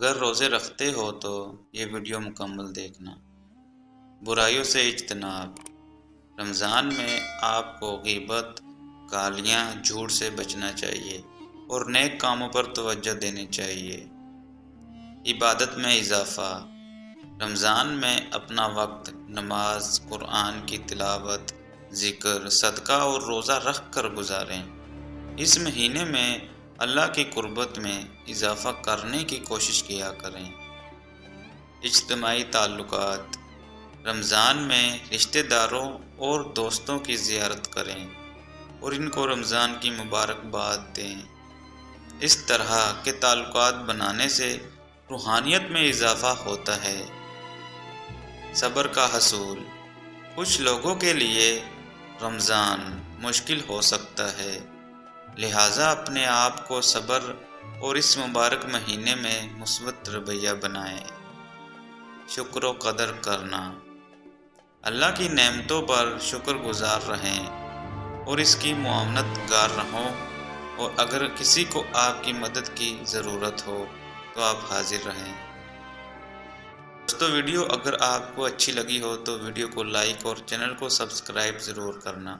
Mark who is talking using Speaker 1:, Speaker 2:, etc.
Speaker 1: اگر روزے رکھتے ہو تو یہ ویڈیو مکمل دیکھنا۔ برائیوں سے اجتناب۔ رمضان میں آپ کو غیبت، گالیاں، جھوٹ سے بچنا چاہیے اور نیک کاموں پر توجہ دینی چاہیے۔ عبادت میں اضافہ۔ رمضان میں اپنا وقت نماز، قرآن کی تلاوت، ذکر، صدقہ اور روزہ رکھ کر گزاریں۔ اس مہینے میں اللہ کی قربت میں اضافہ کرنے کی کوشش کیا کریں۔ اجتماعی تعلقات۔ رمضان میں رشتہ داروں اور دوستوں کی زیارت کریں اور ان کو رمضان کی مبارکباد دیں۔ اس طرح کے تعلقات بنانے سے روحانیت میں اضافہ ہوتا ہے۔ صبر کا حصول۔ کچھ لوگوں کے لیے رمضان مشکل ہو سکتا ہے، لہٰذا اپنے آپ کو صبر اور اس مبارک مہینے میں مثبت رویہ بنائیں۔ شکر و قدر کرنا۔ اللہ کی نعمتوں پر شکر گزار رہیں اور اس کی معاونت گار رہوں، اور اگر کسی کو آپ کی مدد کی ضرورت ہو تو آپ حاضر رہیں۔ دوستو، ویڈیو اگر آپ کو اچھی لگی ہو تو ویڈیو کو لائک اور چینل کو سبسکرائب ضرور کرنا۔